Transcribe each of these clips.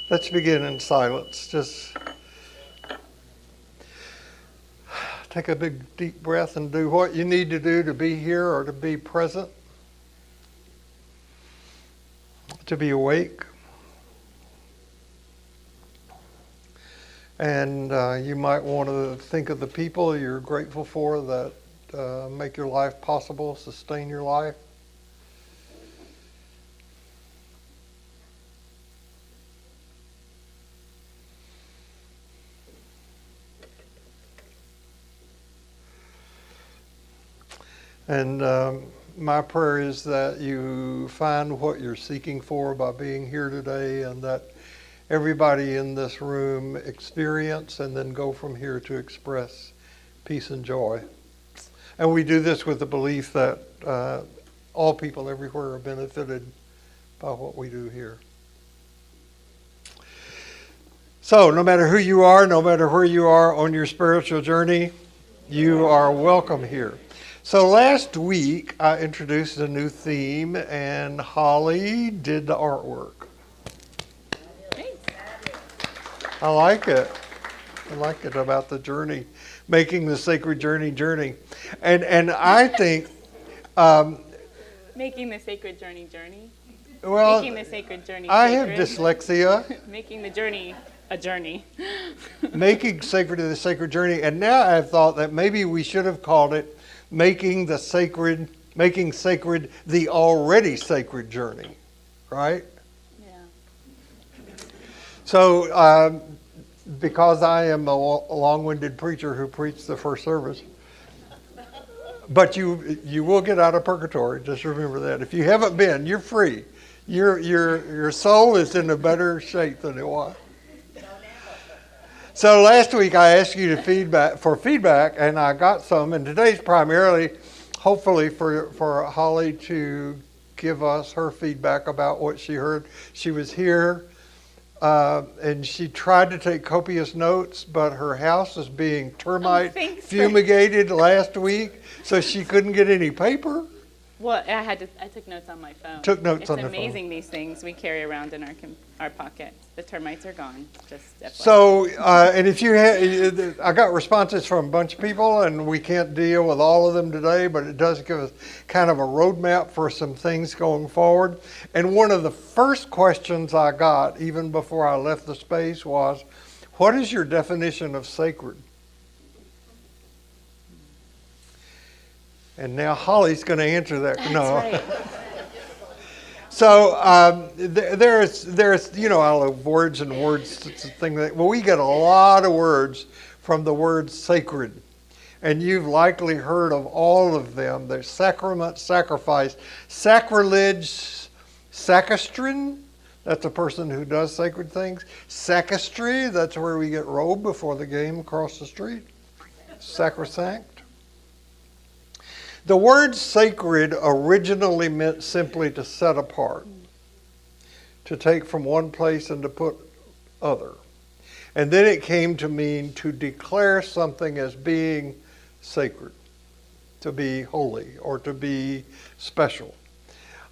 Let's begin in silence. Just take a big deep breath and do what you need to do to be here or to be present, to be awake. And you might want to think of the people you're grateful for that make your life possible, sustain your life. And my prayer is that you find what you're seeking for by being here today, and that everybody in this room experience and then go from here to express peace and joy. And we do this with the belief that all people everywhere are benefited by what we do here. So no matter who you are, no matter where you are on your spiritual journey, you are welcome here. So last week I introduced a new theme and Holly did the artwork. I like it. I like it about the journey, making the sacred journey. And I think... making the sacred journey. Well, making the sacred journey I sacred. have dyslexia. Making the journey a journey. Making sacred the sacred journey. And now I've thought that maybe we should have called it making sacred the already sacred journey. Right? So, because I am a long-winded preacher who preached the first service, but you will get out of purgatory. Just remember that. If you haven't been, you're free. Your soul is in a better shape than it was. So last week I asked you for feedback, and I got some. And today's primarily, hopefully, for Holly to give us her feedback about what she heard. She was here. And she tried to take copious notes, but her house is being termite fumigated last week, so she couldn't get any paper. Well, I took notes on my phone. It's amazing these things we carry around in our pockets. The termites are gone. Just FYI. So, and if you I got responses from a bunch of people, and we can't deal with all of them today, but it does give us kind of a roadmap for some things going forward. And one of the first questions I got, even before I left the space, was, what is your definition of sacred? And now Holly's going to answer that. That's no. Right. So there's I love words and words. It's a thing we get a lot of words from the word sacred, and you've likely heard of all of them. There's sacrament, sacrifice, sacrilege, sacristan. That's a person who does sacred things. Sacristy. That's where we get robed before the game across the street. Sacrosanct. The word sacred originally meant simply to set apart, to take from one place and to put other. And then it came to mean to declare something as being sacred, to be holy or to be special.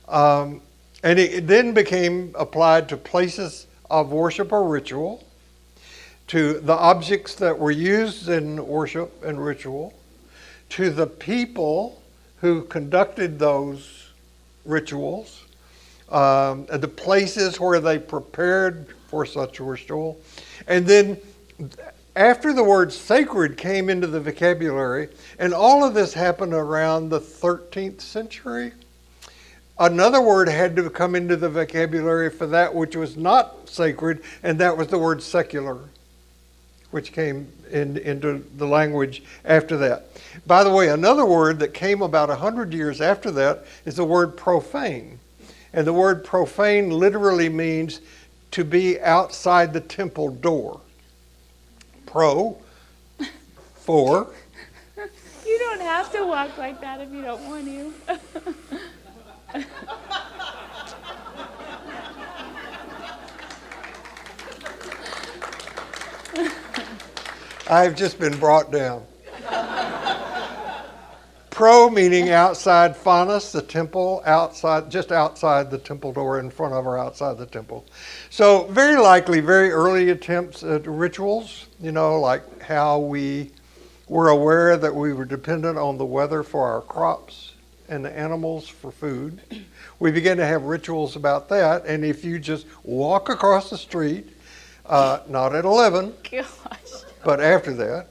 And it then became applied to places of worship or ritual, to the objects that were used in worship and ritual, to the people who conducted those rituals, the places where they prepared for such ritual. And then after the word sacred came into the vocabulary, and all of this happened around the 13th century, another word had to come into the vocabulary for that which was not sacred, and that was the word secular, which came into the language after that. By the way, another word that came about 100 years after that is the word profane. And the word profane literally means to be outside the temple door. For. You don't have to walk like that if you don't want to. I've just been brought down. Pro meaning outside, phanos, the temple, outside, just outside the temple door, in front of or outside the temple. So very likely, very early attempts at rituals, like how we were aware that we were dependent on the weather for our crops and the animals for food. We began to have rituals about that, and if you just walk across the street, not at 11, Gosh. but after that,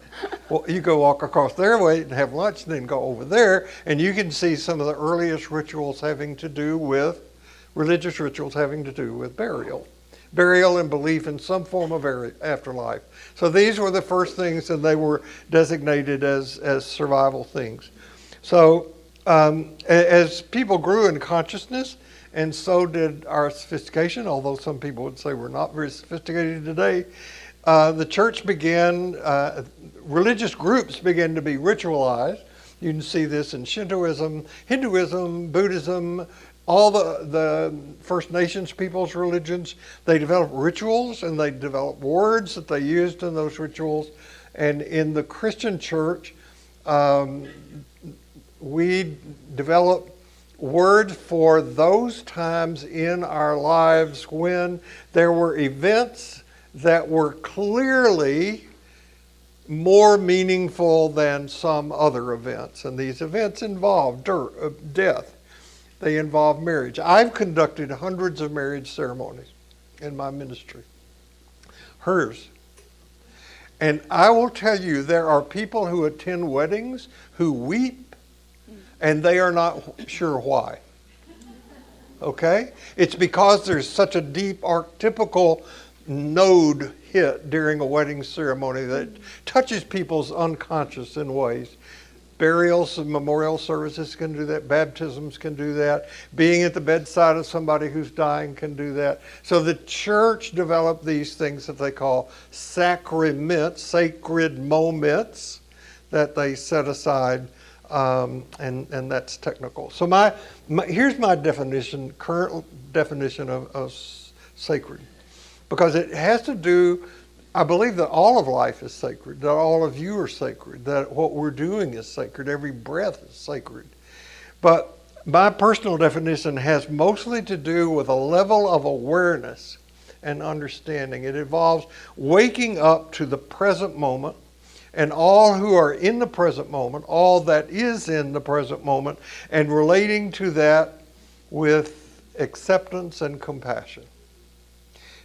well, you go walk across their way and have lunch, and then go over there, and you can see some of the earliest rituals having to do with, religious rituals having to do with burial. Burial and belief in some form of afterlife. So these were the first things, and they were designated as survival things. So as people grew in consciousness, and so did our sophistication, although some people would say we're not very sophisticated today, the church began, religious groups began to be ritualized. You can see this in Shintoism, Hinduism, Buddhism, all the First Nations people's religions. They developed rituals, and they developed words that they used in those rituals. And in the Christian church, we developed words for those times in our lives when there were events that were clearly more meaningful than some other events. And these events involve death. They involve marriage. I've conducted hundreds of marriage ceremonies in my ministry. Hers. And I will tell you, there are people who attend weddings who weep, and they are not sure why. Okay? It's because there's such a deep archetypical node hit during a wedding ceremony that touches people's unconscious in ways. Burials and memorial services can do that. Baptisms can do that. Being at the bedside of somebody who's dying can do that. So the church developed these things that they call sacraments, sacred moments that they set aside, and that's technical. So here's my definition, current definition of sacred. Because it has to do, I believe that all of life is sacred, that all of you are sacred, that what we're doing is sacred, every breath is sacred. But my personal definition has mostly to do with a level of awareness and understanding. It involves waking up to the present moment, and all who are in the present moment, all that is in the present moment, and relating to that with acceptance and compassion.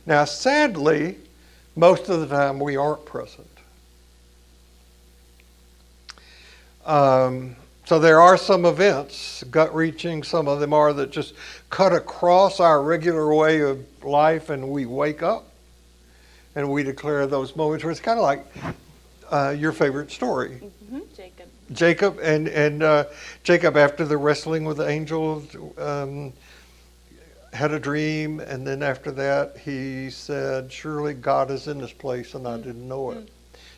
Now, sadly, most of the time we aren't present. So there are some events, gut-wrenching, some of them are, that just cut across our regular way of life, and we wake up and we declare those moments where it's kind of like your favorite story. Mm-hmm. Jacob and Jacob, after the wrestling with the angel, had a dream, and then after that he said, surely God is in this place and I didn't know it.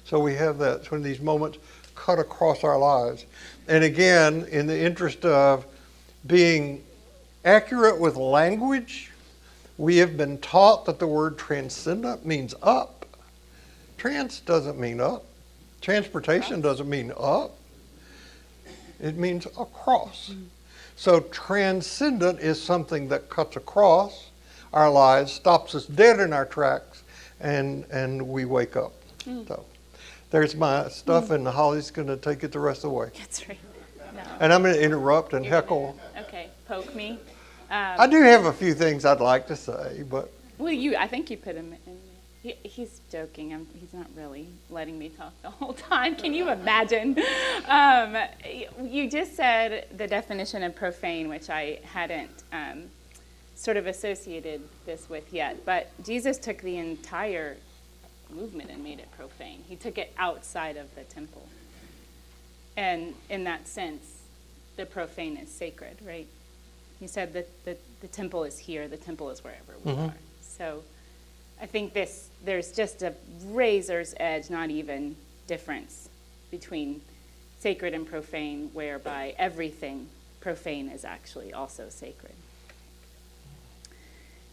So we have that when these moments cut across our lives. And again, in the interest of being accurate with language, we have been taught that the word transcendent means up. Trans doesn't mean up. Transportation doesn't mean up. It means across. So transcendent is something that cuts across our lives, stops us dead in our tracks, and we wake up. So there's my stuff, and Holly's going to take it the rest of the way. That's right. No. And I'm going to interrupt and heckle. Okay, poke me. I do have a few things I'd like to say, but... Well, I think you put him in. He's joking. He's not really letting me talk the whole time. Can you imagine? You just said the definition of profane, which I hadn't sort of associated this with yet. But Jesus took the entire movement and made it profane. He took it outside of the temple. And in that sense, the profane is sacred, right? He said that the temple is here, the temple is wherever we are. So I think there's just a razor's edge, not even difference between sacred and profane, whereby everything profane is actually also sacred.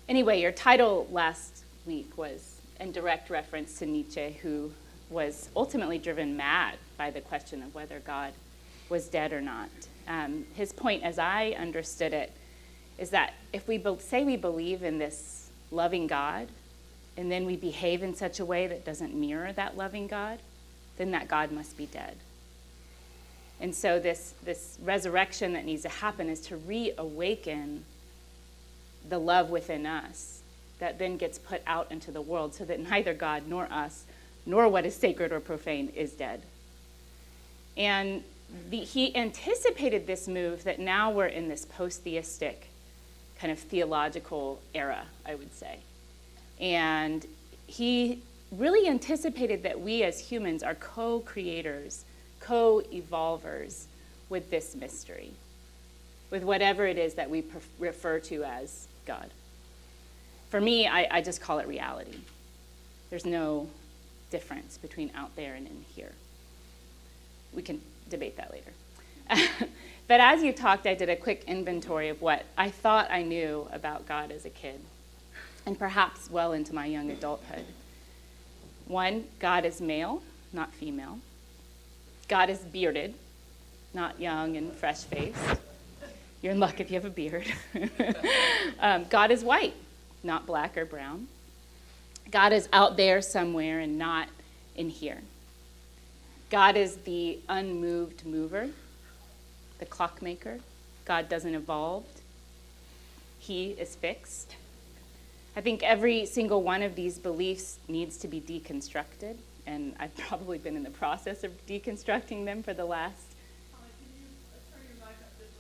Anyway, your title last week was in direct reference to Nietzsche, who was ultimately driven mad by the question of whether God was dead or not. His point, as I understood it, is that if we say we believe in this loving God, and then we behave in such a way that doesn't mirror that loving God, then that God must be dead. And so this resurrection that needs to happen is to reawaken the love within us that then gets put out into the world, so that neither God nor us, nor what is sacred or profane, is dead. And he anticipated this move that now we're in this post-theistic kind of theological era, I would say. And he really anticipated that we as humans are co-creators, co-evolvers with this mystery, with whatever it is that we refer to as God. For me, I just call it reality. There's no difference between out there and in here. We can debate that later. But as you talked, I did a quick inventory of what I thought I knew about God as a kid, and perhaps well into my young adulthood. 1, God is male, not female. God is bearded, not young and fresh-faced. You're in luck if you have a beard. God is white, not black or brown. God is out there somewhere and not in here. God is the unmoved mover, the clockmaker. God doesn't evolve. He is fixed. I think every single one of these beliefs needs to be deconstructed, and I've probably been in the process of deconstructing them for the last...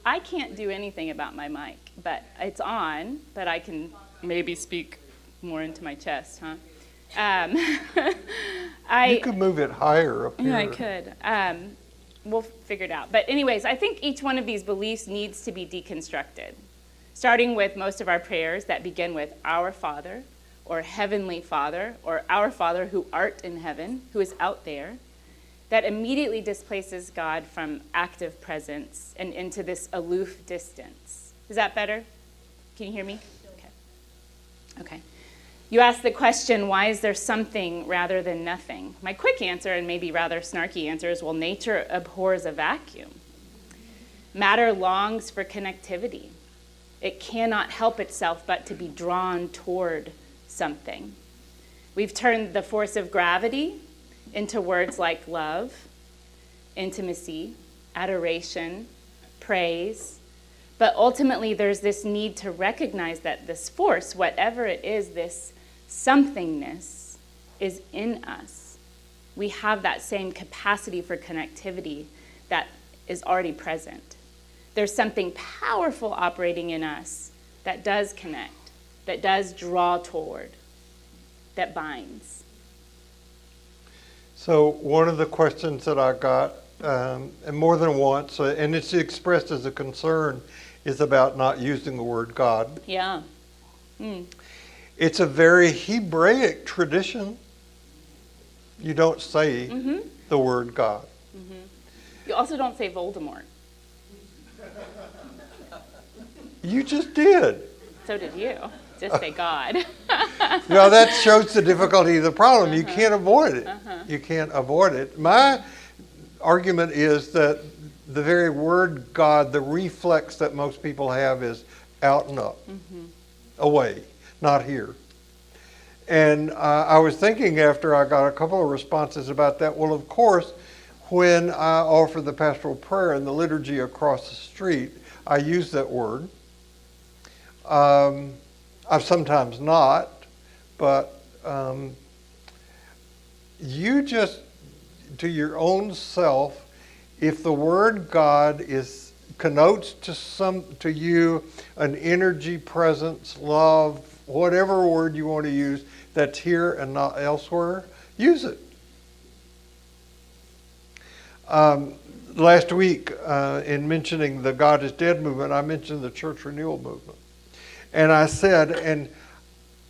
I can't do anything about my mic, but it's on, but I can maybe speak more into my chest, huh? You could move it higher up here. Yeah, I could. We'll figure it out. But anyways, I think each one of these beliefs needs to be deconstructed, starting with most of our prayers that begin with Our Father, or Heavenly Father, or Our Father who art in heaven, who is out there. That immediately displaces God from active presence and into this aloof distance. Is that better? Can you hear me? Okay. You asked the question, why is there something rather than nothing? My quick answer, and maybe rather snarky answer, is, well, nature abhors a vacuum. Matter longs for connectivity. It cannot help itself but to be drawn toward something. We've turned the force of gravity into words like love, intimacy, adoration, praise. But ultimately, there's this need to recognize that this force, whatever it is, this somethingness, is in us. We have that same capacity for connectivity that is already present. There's something powerful operating in us that does connect, that does draw toward, that binds. So one of the questions that I got, and more than once, and it's expressed as a concern, is about not using the word God. Yeah. It's a very Hebraic tradition. You don't say the word God. You also don't say Voldemort. You just did. So did you. Just say God. Well, that shows the difficulty of the problem. You can't avoid it. You can't avoid it. My argument is that the very word God, the reflex that most people have is out and up, away, not here. And I was thinking after I got a couple of responses about that, well, of course, when I offer the pastoral prayer in the liturgy across the street, I use that word. I've sometimes not, but you just, to your own self, if the word God connotes to you an energy, presence, love, whatever word you want to use that's here and not elsewhere, use it. Last week, in mentioning the God is Dead movement, I mentioned the church renewal movement. And I said, and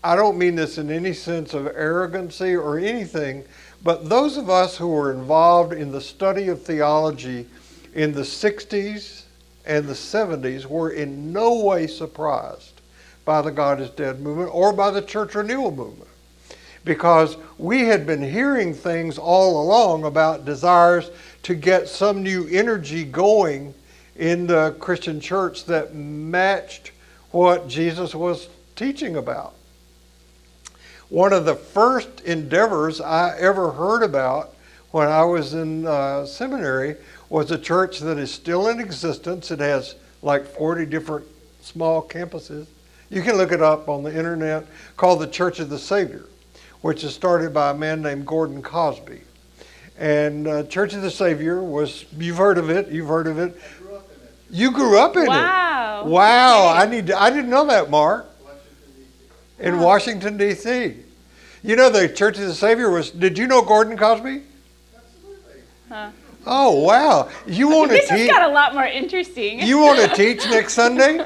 I don't mean this in any sense of arrogancy or anything, but those of us who were involved in the study of theology in the 60s and the 70s were in no way surprised by the God is Dead movement or by the church renewal movement. because we had been hearing things all along about desires to get some new energy going in the Christian church that matched what Jesus was teaching about. One of the first endeavors I ever heard about when I was in seminary was a church that is still in existence. It has like 40 different small campuses. You can look it up on the internet, called the Church of the Savior, which is started by a man named Gordon Cosby. And Church of the Savior was, you've heard of it. You grew up in it. Wow. Wow. I didn't know that, Mark. In Washington, D.C. You know, the Church of the Savior was, did you know Gordon Cosby? Absolutely. Huh. Oh, wow. You want to teach? This has got a lot more interesting. You want to teach next Sunday?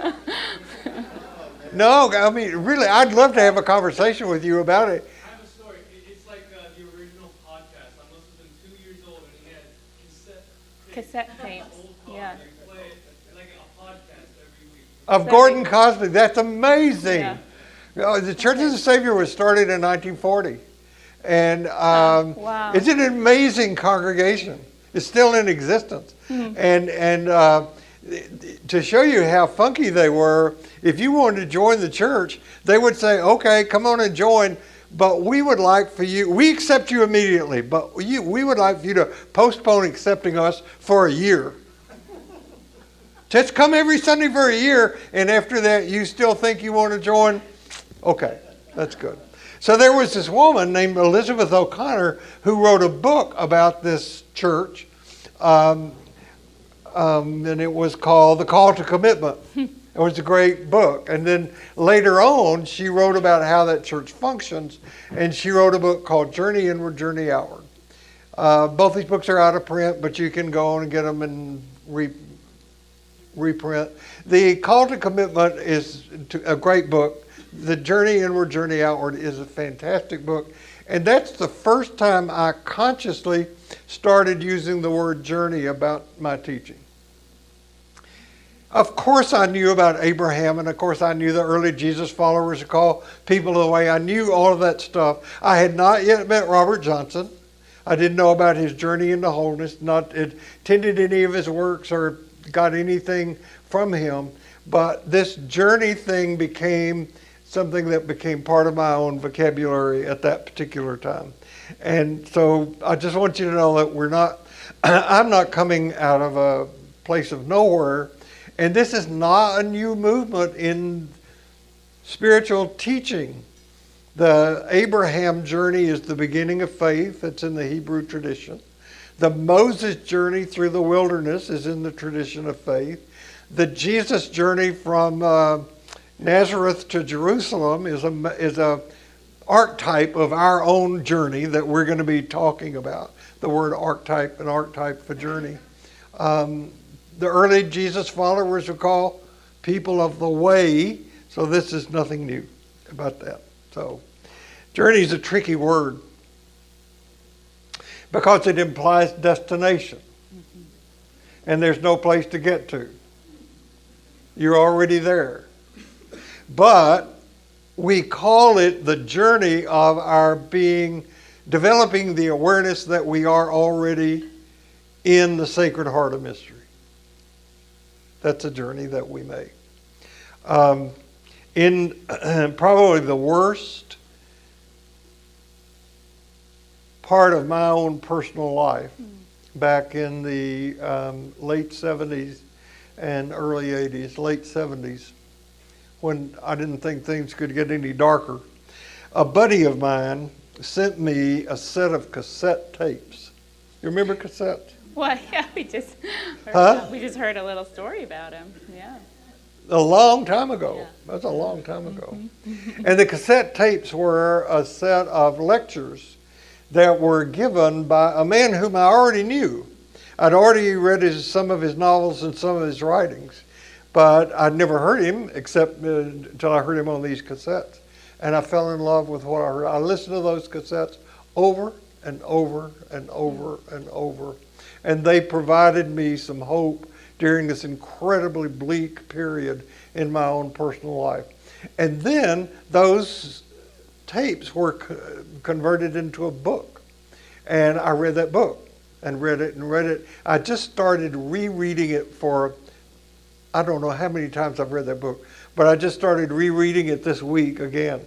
No, I mean, really, I'd love to have a conversation with you about it. I have a story. It's like the original podcast. I must have been 2 years old, and he had Cassette tapes. Yeah. They play it like a podcast every week. Of Gordon Cosby. That's amazing. Yeah. The Church of the Savior was started in 1940. And wow. It's an amazing congregation. It's still in existence. Mm-hmm. And to show you how funky they were, if you wanted to join the church, they would say, okay, come on and join, but we would like for you, we accept you immediately, but we would like for you to postpone accepting us for a year. Just come every Sunday for a year, and after that you still think you want to join? Okay, that's good. So there was this woman named Elizabeth O'Connor who wrote a book about this church, and it was called The Call to Commitment. It was a great book. And then later on, she wrote about how that church functions, and she wrote a book called Journey Inward, Journey Outward. Both these books are out of print, but you can go on and get them and reprint. The Call to Commitment is a great book. The Journey Inward, Journey Outward is a fantastic book. And that's the first time I consciously started using the word journey about my teaching. Of course I knew about Abraham, and of course I knew the early Jesus followers are called people of the way. I knew all of that stuff. I had not yet met Robert Johnson. I didn't know about his journey into wholeness, not attended any of his works or got anything from him. But this journey thing became something that became part of my own vocabulary at that particular time. And so I just want you to know that I'm not coming out of a place of nowhere. And this is not a new movement in spiritual teaching. The Abraham journey is the beginning of faith. It's in the Hebrew tradition. The Moses journey through the wilderness is in the tradition of faith. The Jesus journey from Nazareth to Jerusalem is a archetype of our own journey that we're going to be talking about. The word archetype, an archetype for journey. The early Jesus followers were called people of the way, so this is nothing new about that. So, journey is a tricky word because it implies destination, and there's no place to get to. You're already there. But we call it the journey of our being, developing the awareness that we are already in the Sacred Heart of Mystery. That's a journey that we make. In probably the worst part of my own personal life, back in the late 70s and early 80s, late 70s, when I didn't think things could get any darker, a buddy of mine sent me a set of cassette tapes. You remember cassettes? Well, yeah, we just heard a little story about him. Yeah. A long time ago. Yeah. That's a long time ago. And the cassette tapes were a set of lectures that were given by a man whom I already knew. I'd already read some of his novels and some of his writings, but I'd never heard him except until I heard him on these cassettes. And I fell in love with what I heard. I listened to those cassettes over and over and over and over. And they provided me some hope during this incredibly bleak period in my own personal life. And then those tapes were converted into a book. And I read that book and read it. I just started rereading it for, I don't know how many times I've read that book, but I just started rereading it this week again.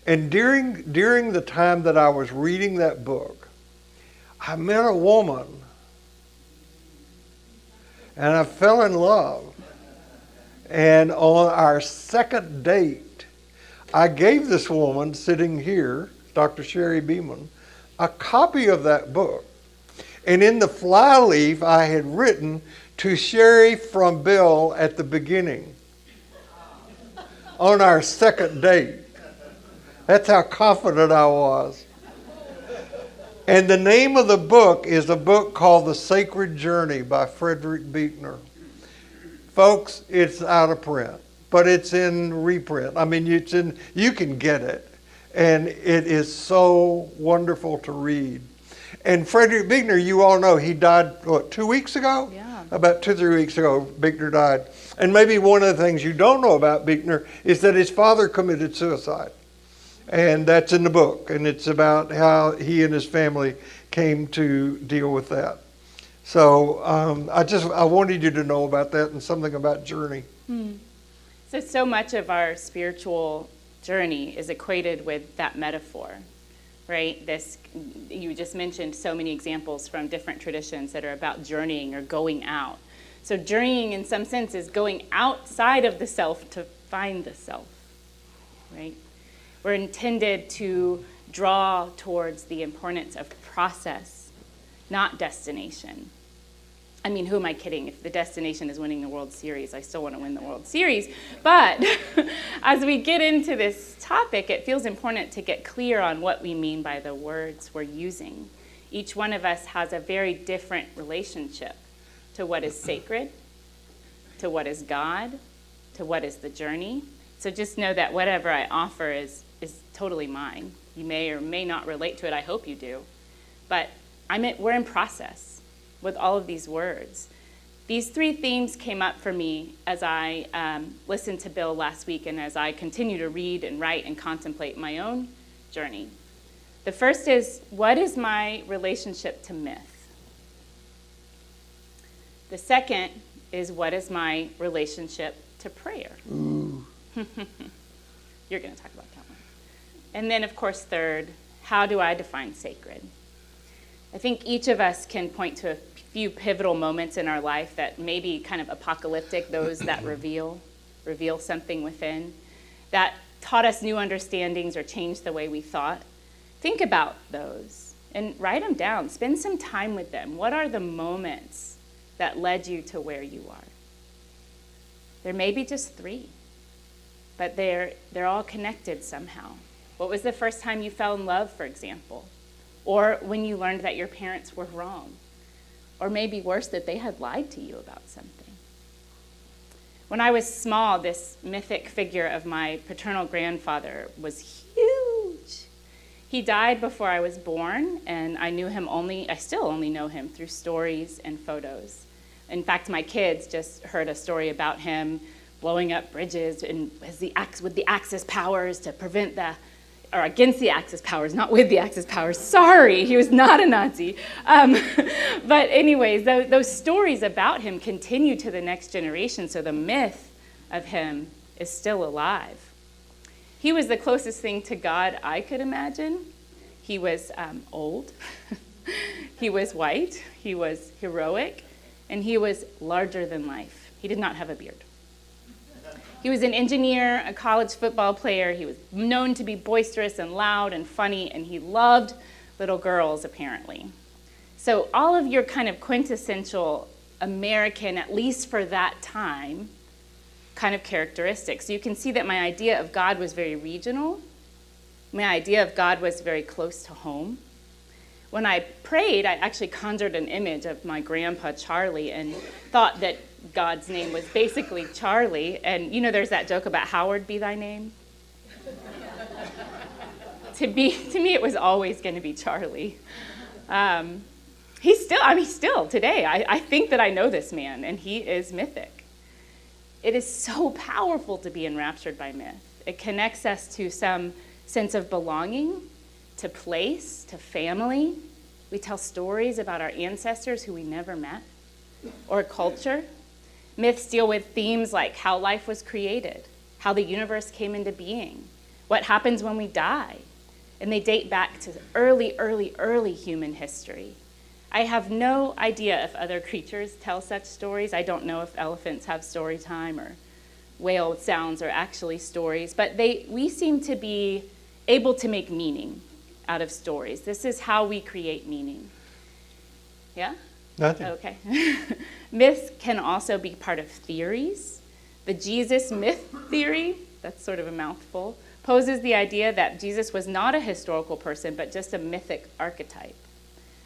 And during the time that I was reading that book, I met a woman and I fell in love. And on our second date, I gave this woman sitting here, Dr. Sherry Beeman, a copy of that book. And in the flyleaf, I had written, "To Sherry from Bill" at the beginning. On our second date. That's how confident I was. And the name of the book is a book called The Sacred Journey by Frederick Beekner. Folks, it's out of print, but it's in reprint. I mean, you can get it. And it is so wonderful to read. And Frederick Beekner, you all know, he died, 2 weeks ago? Yeah. About 2-3 weeks ago, Beekner died. And maybe one of the things you don't know about Beekner is that his father committed suicide. And that's in the book. And it's about how he and his family came to deal with that. So I wanted you to know about that and something about journey. So much of our spiritual journey is equated with that metaphor, right? You just mentioned so many examples from different traditions that are about journeying or going out. So journeying in some sense is going outside of the self to find the self, right? We're intended to draw towards the importance of process, not destination. I mean, who am I kidding? If the destination is winning the World Series, I still want to win the World Series. But as we get into this topic, it feels important to get clear on what we mean by the words we're using. Each one of us has a very different relationship to what is sacred, to what is God, to what is the journey. So just know that whatever I offer is totally mine. You may or may not relate to it. I hope you do. But we're in process with all of these words. These three themes came up for me as I listened to Bill last week and as I continue to read and write and contemplate my own journey. The first is, what is my relationship to myth? The second is, what is my relationship to prayer? Ooh. You're going to talk about that one. And then, of course, third, how do I define sacred? I think each of us can point to a few pivotal moments in our life that may be kind of apocalyptic, those that reveal something within, that taught us new understandings or changed the way we thought. Think about those and write them down. Spend some time with them. What are the moments that led you to where you are? There may be just 3, but they're all connected somehow. What was the first time you fell in love, for example? Or when you learned that your parents were wrong? Or maybe worse, that they had lied to you about something. When I was small, this mythic figure of my paternal grandfather was huge. He died before I was born, and I still only know him through stories and photos. In fact, my kids just heard a story about him blowing up bridges and with the Axis powers to prevent or against the Axis powers, not with the Axis powers. Sorry, he was not a Nazi. But anyways, those stories about him continue to the next generation, so the myth of him is still alive. He was the closest thing to God I could imagine. He was old, he was white, he was heroic, and he was larger than life. He did not have a beard. He was an engineer, a college football player. He was known to be boisterous and loud and funny, and he loved little girls, apparently. So all of your kind of quintessential American, at least for that time, kind of characteristics. You can see that my idea of God was very regional. My idea of God was very close to home. When I prayed, I actually conjured an image of my grandpa, Charlie, and thought that God's name was basically Charlie. And you know, there's that joke about Howard be thy name. To me, it was always going to be Charlie. Still today, I think that I know this man, and he is mythic. It is so powerful to be enraptured by myth. It connects us to some sense of belonging, to place, to family. We tell stories about our ancestors who we never met, or culture. Myths deal with themes like how life was created, how the universe came into being, what happens when we die. And they date back to early human history. I have no idea if other creatures tell such stories. I don't know if elephants have story time or whale sounds are actually stories, but we seem to be able to make meaning out of stories. This is how we create meaning. Yeah? Nothing. Okay. Myths can also be part of theories. The Jesus myth theory, that's sort of a mouthful, poses the idea that Jesus was not a historical person, but just a mythic archetype.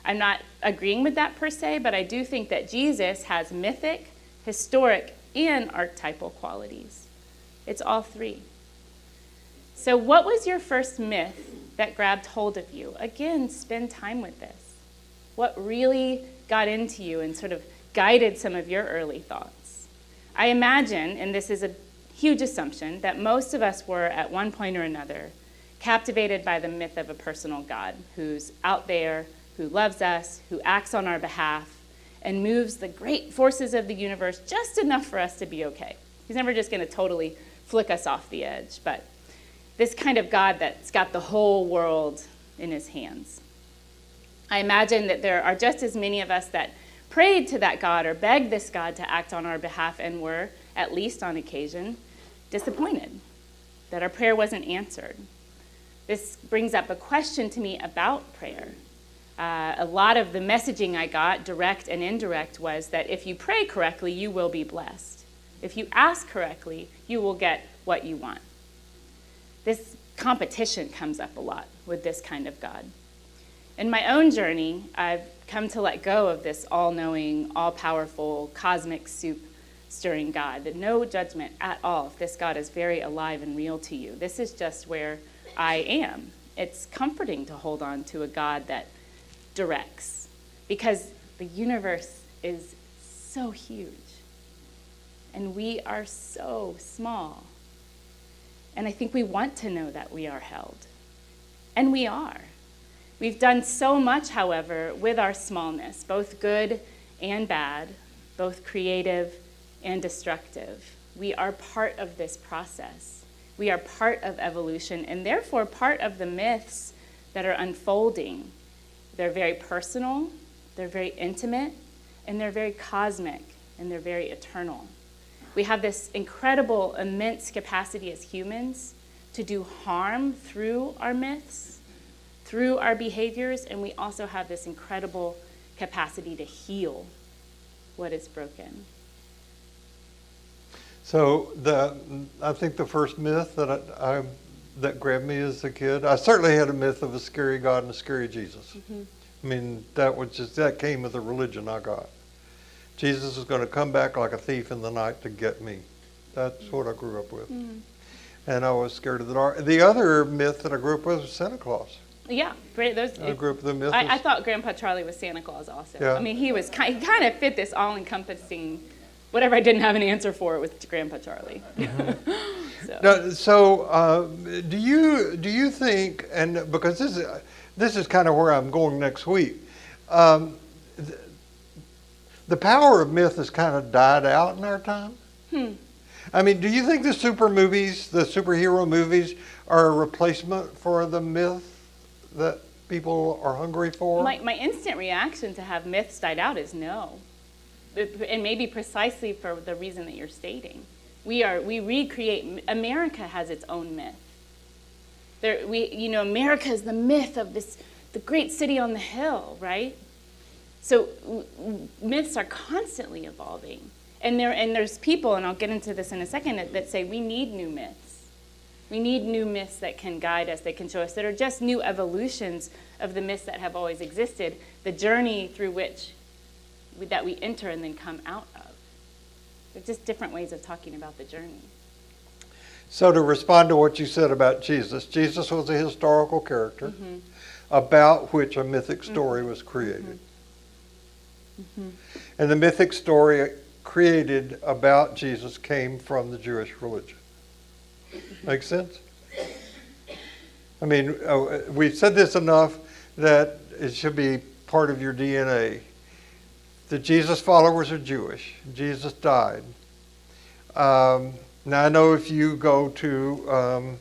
I'm not agreeing with that per se, but I do think that Jesus has mythic, historic, and archetypal qualities. It's all three. So what was your first myth that grabbed hold of you? Again, spend time with this. What really got into you and sort of guided some of your early thoughts? I imagine, and this is a huge assumption, that most of us were at one point or another captivated by the myth of a personal God who's out there, who loves us, who acts on our behalf, and moves the great forces of the universe just enough for us to be okay. He's never just going to totally flick us off the edge, but this kind of God that's got the whole world in his hands. I imagine that there are just as many of us that prayed to that God or begged this God to act on our behalf and were, at least on occasion, disappointed that our prayer wasn't answered. This brings up a question to me about prayer. A lot of the messaging I got, direct and indirect, was that if you pray correctly, you will be blessed. If you ask correctly, you will get what you want. This competition comes up a lot with this kind of God. In my own journey, I've come to let go of this all-knowing, all-powerful, cosmic soup-stirring God, that no judgment at all if this God is very alive and real to you. This is just where I am. It's comforting to hold on to a God that directs, because the universe is so huge, and we are so small. And I think we want to know that we are held, and we are. We've done so much, however, with our smallness, both good and bad, both creative and destructive. We are part of this process. We are part of evolution, and therefore part of the myths that are unfolding. They're very personal, they're very intimate, and they're very cosmic, and they're very eternal. We have this incredible, immense capacity as humans to do harm through our myths, through our behaviors, and we also have this incredible capacity to heal what is broken. So I think the first myth that grabbed me as a kid, I certainly had a myth of a scary God and a scary Jesus. Mm-hmm. I mean, that came with the religion I got. Jesus is going to come back like a thief in the night to get me. That's what I grew up with. Mm-hmm. And I was scared of the dark. The other myth that I grew up with was Santa Claus. Yeah, great. I grew up with the myth. I thought Grandpa Charlie was Santa Claus also. Yeah. I mean, he kind of fit this all-encompassing, whatever I didn't have an answer for it with Grandpa Charlie. Mm-hmm. So do you think, and because this is kind of where I'm going next week, the power of myth has kind of died out in our time? I mean, do you think the superhero movies, are a replacement for the myth that people are hungry for? My instant reaction to have myths died out is no. And maybe precisely for the reason that you're stating. We recreate, America has its own myth. America is the myth of the great city on the hill, right? So myths are constantly evolving. And there's people, and I'll get into this in a second, that say we need new myths. We need new myths that can guide us, that can show us, that are just new evolutions of the myths that have always existed, the journey through which that we enter and then come out of. They're just different ways of talking about the journey. So to respond to what you said about Jesus was a historical character mm-hmm. about which a mythic story mm-hmm. was created. Mm-hmm. And the mythic story created about Jesus came from the Jewish religion. Make sense? I mean, we've said this enough that it should be part of your DNA. The Jesus followers are Jewish. Jesus died. Now, I know if you go to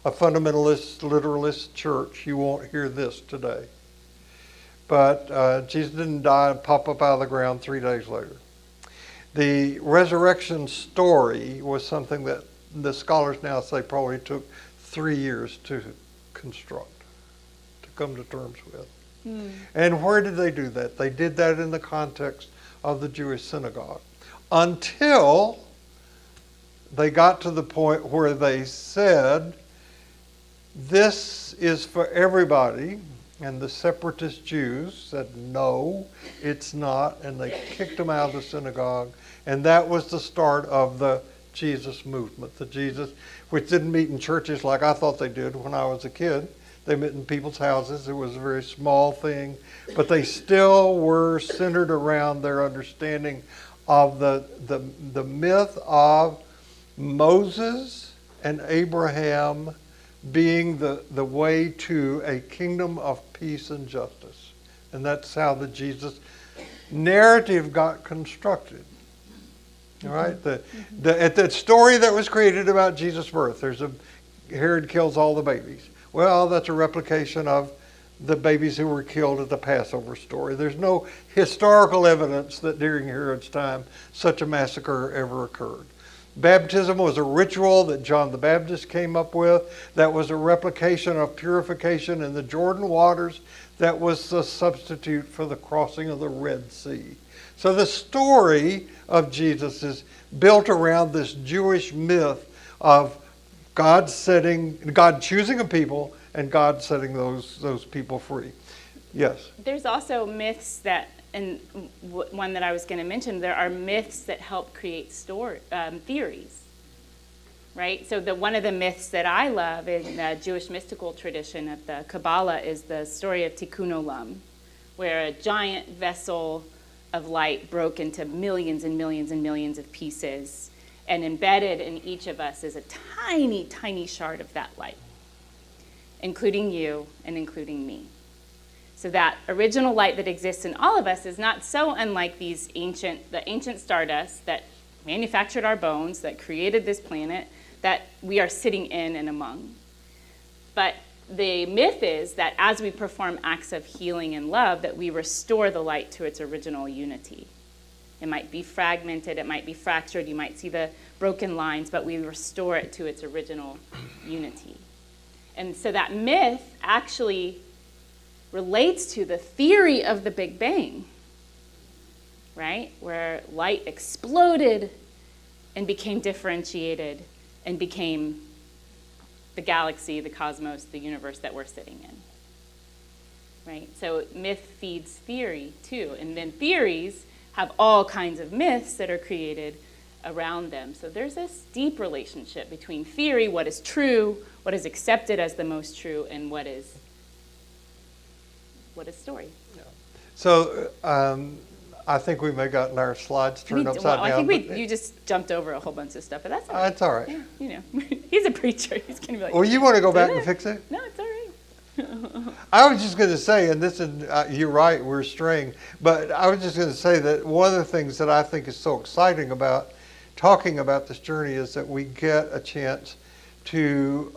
a fundamentalist, literalist church, you won't hear this today. But Jesus didn't die and pop up out of the ground 3 days later. The resurrection story was something that the scholars now say probably took 3 years to construct, to come to terms with. And where did they do that? They did that in the context of the Jewish synagogue. Until they got to the point where they said, this is for everybody. And the separatist Jews said, no, it's not. And they kicked them out of the synagogue. And that was the start of the Jesus movement. The Jesus, which didn't meet in churches like I thought they did when I was a kid. They met in people's houses. It was a very small thing. But they still were centered around their understanding of the myth of Moses and Abraham being the way to a kingdom of peace and justice. And that's how the Jesus narrative got constructed. All right? The story that was created about Jesus' birth, Herod kills all the babies. Well, that's a replication of the babies who were killed at the Passover story. There's no historical evidence that during Herod's time such a massacre ever occurred. Baptism was a ritual that John the Baptist came up with that was a replication of purification in the Jordan waters that was the substitute for the crossing of the Red Sea. So the story of Jesus is built around this Jewish myth of God choosing a people and God setting those people free. Yes? There's also myths that, and one that I was going to mention, there are myths that help create theories, right? So one of the myths that I love in the Jewish mystical tradition of the Kabbalah is the story of Tikkun Olam, where a giant vessel of light broke into millions and millions and millions of pieces, and embedded in each of us is a tiny, tiny shard of that light, including you and including me. So that original light that exists in all of us is not so unlike the ancient stardust that manufactured our bones, that created this planet, that we are sitting in and among. But the myth is that as we perform acts of healing and love, that we restore the light to its original unity. It might be fragmented, it might be fractured, you might see the broken lines, but we restore it to its original unity. And so that myth actually relates to the theory of the Big Bang, right? Where light exploded and became differentiated and became the galaxy, the cosmos, the universe that we're sitting in, right? So myth feeds theory too. And then theories have all kinds of myths that are created around them. So there's this deep relationship between theory, what is true, what is accepted as the most true, and what is story. Yeah. So I think we may have gotten our slides turned upside down. I think you just jumped over a whole bunch of stuff, but that's all right. That's all right. Yeah, you know, he's a preacher. He's going to be like, well, you want to go back and fix it? No, it's all right. I was just going to say, and this is, you're right, we're straying, but I was just going to say that one of the things that I think is so exciting about talking about this journey is that we get a chance to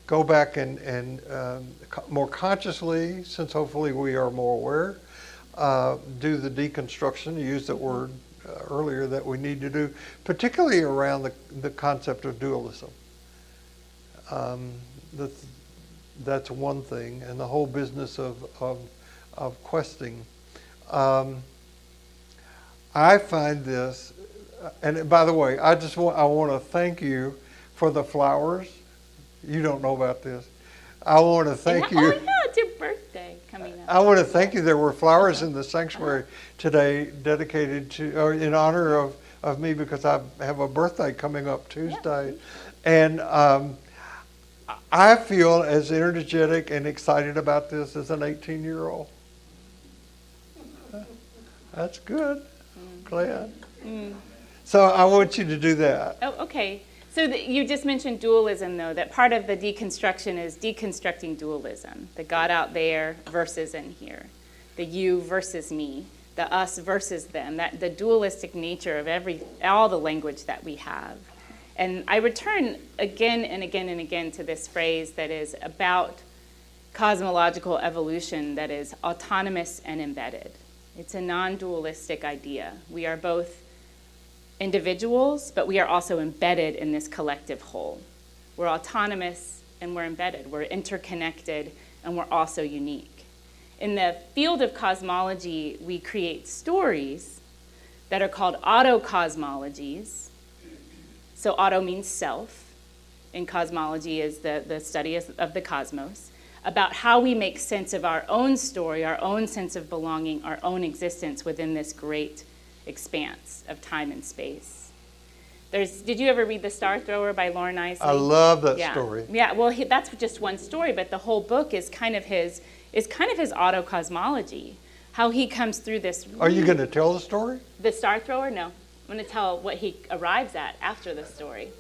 go back and more consciously, since hopefully we are more aware, do the deconstruction, use that word earlier that we need to do, particularly around the concept of dualism. That's one thing, and the whole business of questing. I find this, and by the way, I want to thank you for the flowers. You don't know about this. I want to thank you. Oh yeah, it's your birthday coming up. I want to thank you. There were flowers in the sanctuary today dedicated to, or in honor of me, because I have a birthday coming up Tuesday. Yeah. And I feel as energetic and excited about this as an 18-year-old. That's good. Glad. So I want you to do that. Oh, okay. So you just mentioned dualism, though, that part of the deconstruction is deconstructing dualism, the God out there versus in here, the you versus me, the us versus them, that the dualistic nature of all the language that we have. And I return again and again and again to this phrase that is about cosmological evolution that is autonomous and embedded. It's a non-dualistic idea. We are both individuals, but we are also embedded in this collective whole. We're autonomous and we're embedded. We're interconnected and we're also unique. In the field of cosmology, we create stories that are called autocosmologies. So auto means self, and cosmology is the study of the cosmos, about how we make sense of our own story, our own sense of belonging, our own existence within this great expanse of time and space. Did you ever read The Star Thrower by Lauren Isley? I love that story. Yeah, well, that's just one story, but the whole book is kind of his autocosmology, how he comes through this. Are you going to tell the story? The Star Thrower? No. I'm going to tell what he arrives at after the story.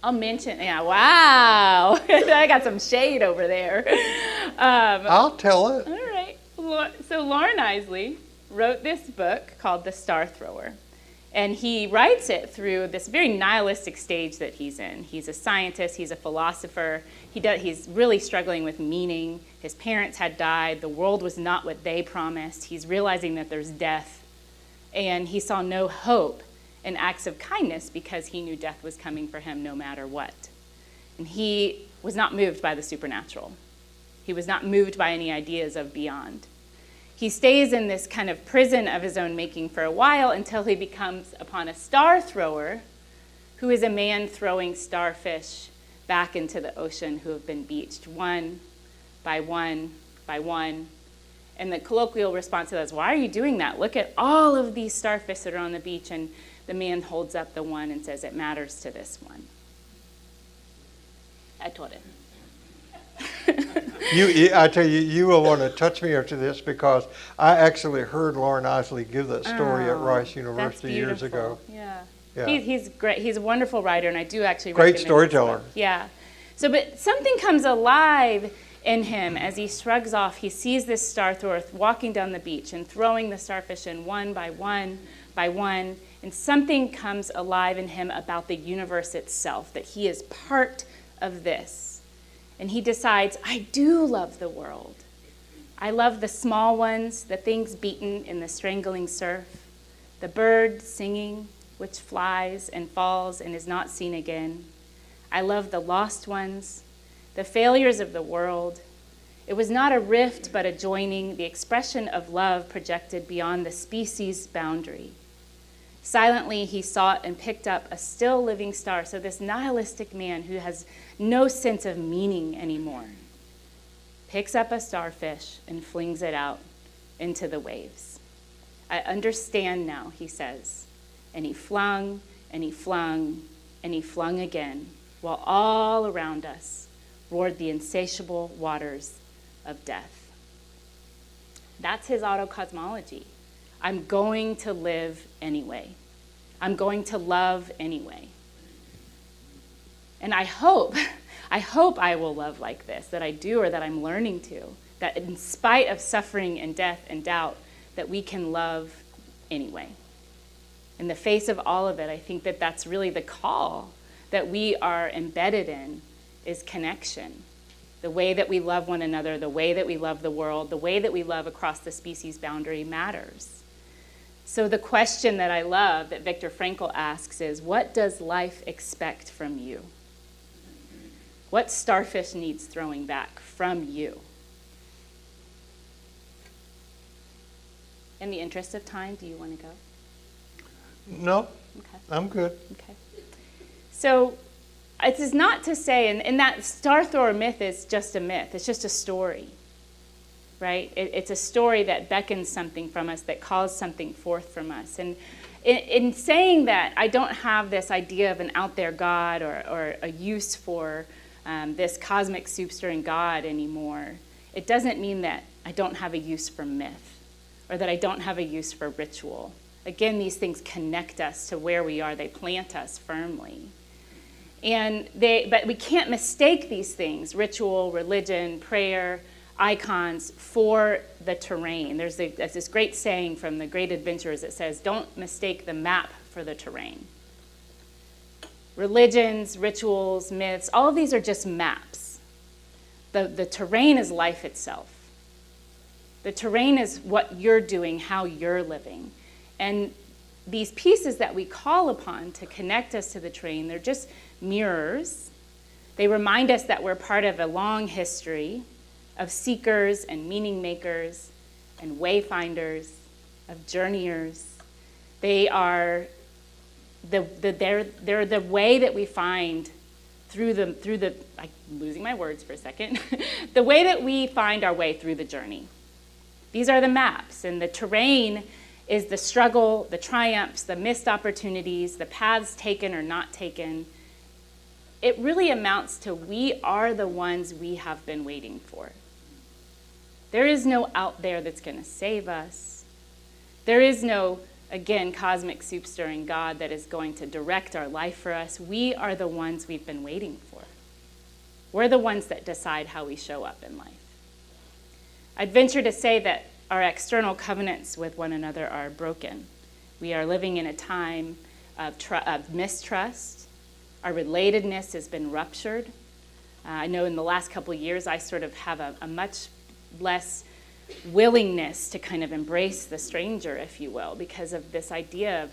I'll mention, yeah, wow. I got some shade over there. I'll tell it. All right. So Lauren Isley wrote this book called The Star Thrower. And he writes it through this very nihilistic stage that he's in. He's a scientist, he's a philosopher, he's really struggling with meaning. His parents had died, the world was not what they promised. He's realizing that there's death. And he saw no hope in acts of kindness because he knew death was coming for him no matter what. And he was not moved by the supernatural. He was not moved by any ideas of beyond. He stays in this kind of prison of his own making for a while until he becomes upon a star thrower who is a man throwing starfish back into the ocean who have been beached one by one by one. And the colloquial response to that is, why are you doing that? Look at all of these starfish that are on the beach. And the man holds up the one and says, it matters to this one. I told it. I tell you, you will want to touch me after this because I actually heard Lauren Isley give that story at Rice University years ago. Yeah. Yeah. He's great. He's a wonderful writer, and I do actually Great recommend storyteller. this book. Yeah. So, but something comes alive in him as he shrugs off. He sees this star thrower walking down the beach and throwing the starfish in one by one by one, and something comes alive in him about the universe itself, that he is part of this. And he decides, I do love the world. I love the small ones, the things beaten in the strangling surf, the bird singing, which flies and falls and is not seen again. I love the lost ones, the failures of the world. It was not a rift, but a joining, the expression of love projected beyond the species boundary. Silently, he sought and picked up a still living star. So this nihilistic man who has no sense of meaning anymore picks up a starfish and flings it out into the waves. I understand now, he says. And he flung, and he flung, and he flung again, while all around us roared the insatiable waters of death. That's his autocosmology. I'm going to live anyway. I'm going to love anyway. And I hope I will love like this, that I do or that I'm learning to, that in spite of suffering and death and doubt, that we can love anyway. In the face of all of it, I think that that's really the call that we are embedded in, is connection. The way that we love one another, the way that we love the world, the way that we love across the species boundary matters. So the question that I love that Viktor Frankl asks is, what does life expect from you? What starfish needs throwing back from you? In the interest of time, do you want to go? No, Okay. I'm good. Okay. So it is not to say, and that star thrower myth is just a myth. It's just a story, right? It's a story that beckons something from us, that calls something forth from us. And in saying that, I don't have this idea of an out there God or a use for this cosmic soup stirring God anymore. It doesn't mean that I don't have a use for myth or that I don't have a use for ritual. Again, these things connect us to where we are. They plant us firmly. But we can't mistake these things, ritual, religion, prayer, icons, for the terrain. There's this great saying from the Great Adventurers that says, don't mistake the map for the terrain. Religions, rituals, myths, all of these are just maps. The terrain is life itself. The terrain is what you're doing, how you're living. And these pieces that we call upon to connect us to the terrain, they're just mirrors. They remind us that we're part of a long history of seekers and meaning makers and wayfinders, of journeyers. They are they're the way that we find through the I'm losing my words for a second. The way that we find our way through the journey. These are the maps, and the terrain is the struggle, the triumphs, the missed opportunities, the paths taken or not taken. It really amounts to we are the ones we have been waiting for. There is no out there that's going to save us. There is no, again, cosmic soup-stirring God that is going to direct our life for us. We are the ones we've been waiting for. We're the ones that decide how we show up in life. I'd venture to say that our external covenants with one another are broken. We are living in a time of mistrust. Our relatedness has been ruptured. I know in the last couple of years, I sort of have a much less willingness to kind of embrace the stranger, if you will, because of this idea of,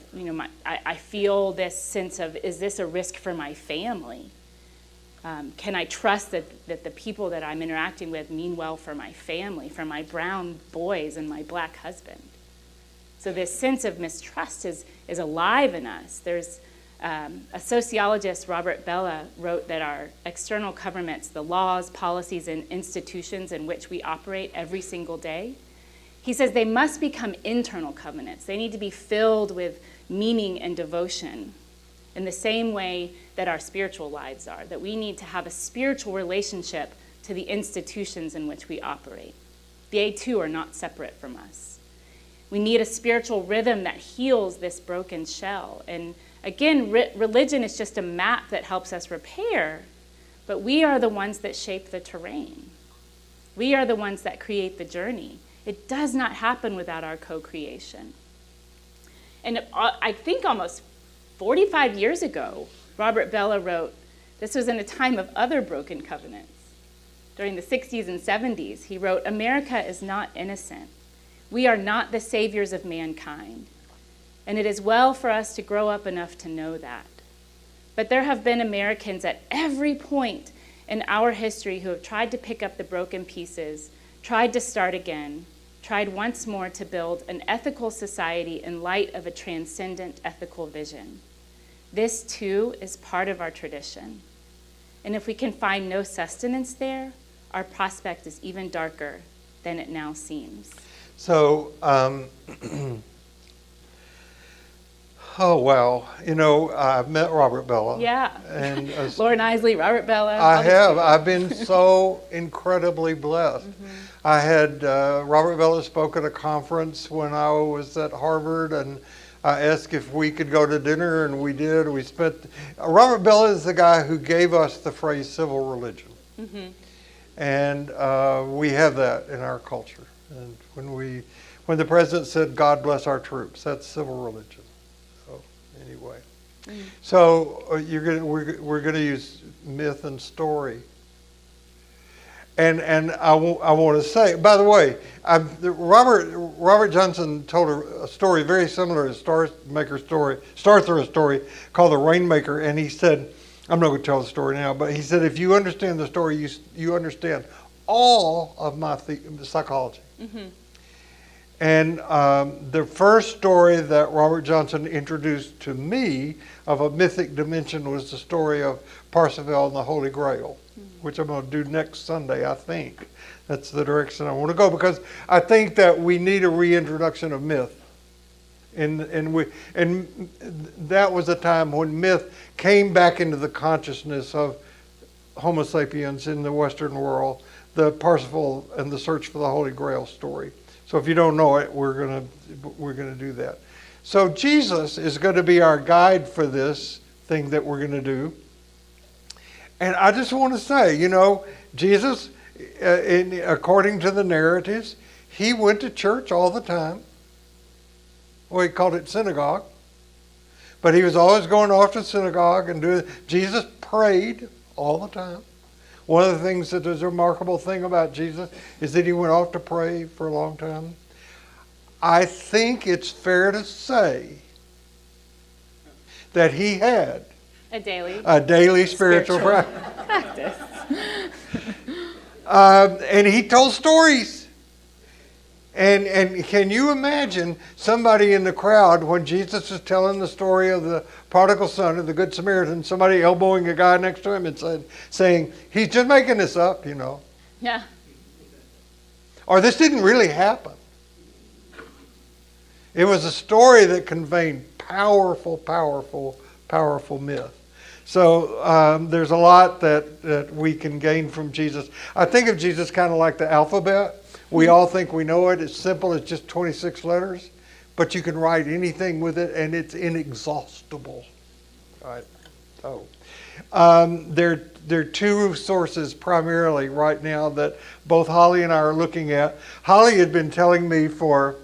I feel this sense of, is this a risk for my family? Can I trust that the people that I'm interacting with mean well for my family, for my brown boys and my black husband? So this sense of mistrust is alive in us. There's a sociologist, Robert Bellah, wrote that our external governments, the laws, policies, and institutions in which we operate every single day, he says they must become internal covenants. They need to be filled with meaning and devotion in the same way that our spiritual lives are, that we need to have a spiritual relationship to the institutions in which we operate. They too are not separate from us. We need a spiritual rhythm that heals this broken shell. And again, religion is just a map that helps us repair, but we are the ones that shape the terrain. We are the ones that create the journey. It does not happen without our co-creation. And I think almost 45 years ago, Robert Bellah wrote, this was in a time of other broken covenants. During the 60s and 70s, he wrote, America is not innocent. We are not the saviors of mankind. And it is well for us to grow up enough to know that. But there have been Americans at every point in our history who have tried to pick up the broken pieces, tried to start again, tried once more to build an ethical society in light of a transcendent ethical vision. This, too, is part of our tradition. And if we can find no sustenance there, our prospect is even darker than it now seems. So, oh, wow. I've met Robert Bellah. Yeah. And Lauren Isley, Robert Bellah. I have. I've been so incredibly blessed. Mm-hmm. I had Robert Bellah spoke at a conference when I was at Harvard, and I asked if we could go to dinner, and we did. We spent. Robert Bellah is the guy who gave us the phrase civil religion. Mm-hmm. And we have that in our culture. And when the president said, God bless our troops, that's civil religion. Anyway, so we're going to use myth and story, and I want to say, by the way, Robert Johnson told a story very similar to Star Thrower story called The Rainmaker, and he said, I'm not going to tell the story now, but he said if you understand the story, you understand all of my psychology. Mm-hmm. And the first story that Robert Johnson introduced to me of a mythic dimension was the story of Parsonville and the Holy Grail, which I'm going to do next Sunday, I think. That's the direction I want to go, because I think that we need a reintroduction of myth. And that was a time when myth came back into the consciousness of Homo sapiens in the Western world, the Parsonville and the search for the Holy Grail story. So if you don't know it, we're gonna do that. So Jesus is going to be our guide for this thing that we're going to do. And I just want to say, Jesus, according to the narratives, he went to church all the time. Well, he called it synagogue. But he was always going off to synagogue and doing. Jesus prayed all the time. One of the things that is a remarkable thing about Jesus is that he went off to pray for a long time. I think it's fair to say that he had a daily spiritual practice. And he told stories. And can you imagine somebody in the crowd when Jesus is telling the story of the prodigal son of the Good Samaritan, somebody elbowing a guy next to him and saying, he's just making this up, Yeah. Or this didn't really happen. It was a story that conveyed powerful myth. So there's a lot that we can gain from Jesus. I think of Jesus kind of like the alphabet. We all think we know it. It's simple. It's just 26 letters. But you can write anything with it, and it's inexhaustible. Right? So there are two sources primarily right now that both Holly and I are looking at. Holly had been telling me for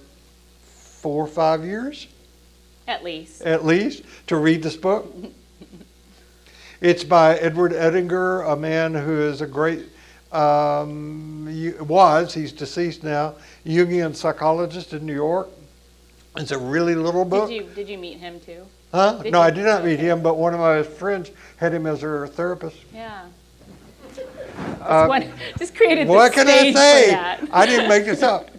4 or 5 years. At least, to read this book. It's by Edward Edinger, a man who is a great, he's deceased now, Jungian psychologist in New York. It's a really little book. Did you meet him too? Huh? No, I did not meet him, but one of my friends had him as her therapist. Yeah. Just created the what can I stage say? for that. I didn't make this up.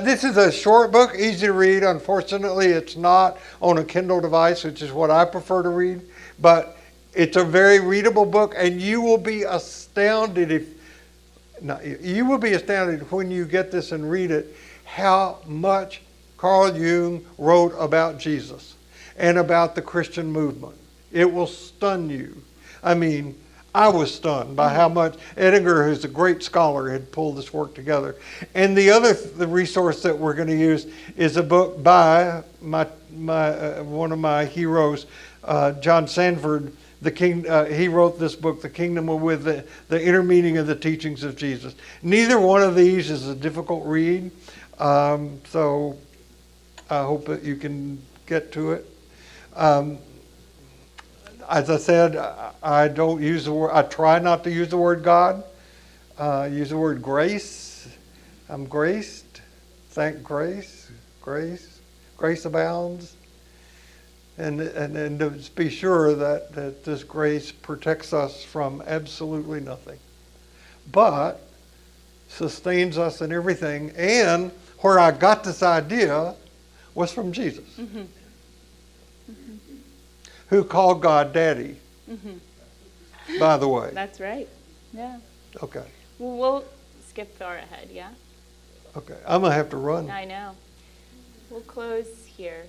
This is a short book, easy to read. Unfortunately, it's not on a Kindle device, which is what I prefer to read. But it's a very readable book, and you will be astounded when you get this and read it, how much Carl Jung wrote about Jesus and about the Christian movement. It will stun you. I mean, I was stunned by how much Edinger, who's a great scholar, had pulled this work together. And the resource that we're going to use is a book by one of my heroes, John Sanford. He wrote this book, The Kingdom with the Inner Meaning of the Teachings of Jesus. Neither one of these is a difficult read, so I hope that you can get to it. As I said, I don't use the word. I try not to use the word God. Use the word grace. I'm graced. Thank grace. Grace abounds. And to be sure that this grace protects us from absolutely nothing, but sustains us in everything. And where I got this idea was from Jesus. Mm-hmm. Mm-hmm. Who called God Daddy, by the way. That's right. Yeah. Okay. Well, we'll skip far ahead, yeah? Okay. I'm going to have to run. I know. We'll close here.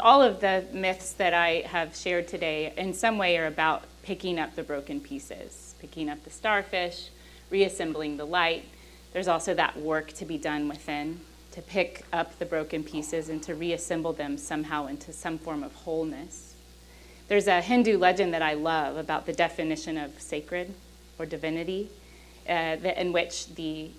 All of the myths that I have shared today in some way are about picking up the broken pieces, picking up the starfish, reassembling the light. There's also that work to be done within, to pick up the broken pieces and to reassemble them somehow into some form of wholeness. There's a Hindu legend that I love about the definition of sacred or divinity, in which the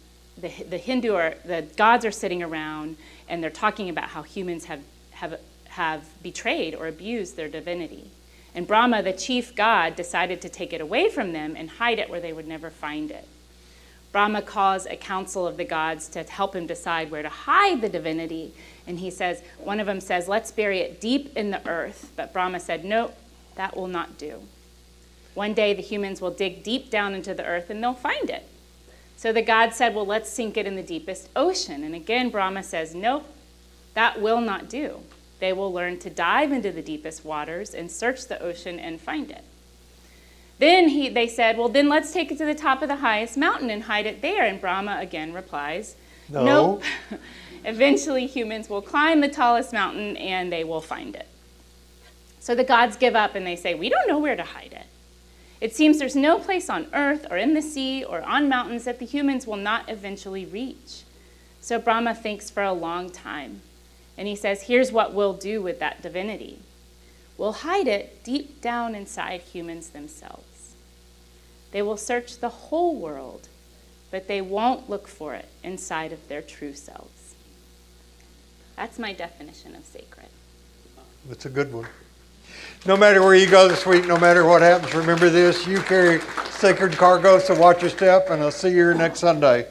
Hindu the gods are sitting around and they're talking about how humans have betrayed or abused their divinity. And Brahma, the chief god, decided to take it away from them and hide it where they would never find it. Brahma calls a council of the gods to help him decide where to hide the divinity. And one of them says, let's bury it deep in the earth. But Brahma said, no, that will not do. One day the humans will dig deep down into the earth and they'll find it. So the gods said, well, let's sink it in the deepest ocean. And again, Brahma says, nope, that will not do. They will learn to dive into the deepest waters and search the ocean and find it. Then they said, well, then let's take it to the top of the highest mountain and hide it there. And Brahma again replies, nope. Eventually humans will climb the tallest mountain and they will find it. So the gods give up and they say, we don't know where to hide it. It seems there's no place on earth or in the sea or on mountains that the humans will not eventually reach. So Brahma thinks for a long time. And he says, here's what we'll do with that divinity. will hide it deep down inside humans themselves. They will search the whole world, but they won't look for it inside of their true selves. That's my definition of sacred. That's a good one. No matter where you go this week, no matter what happens, remember this: you carry sacred cargo, so watch your step, and I'll see you next Sunday.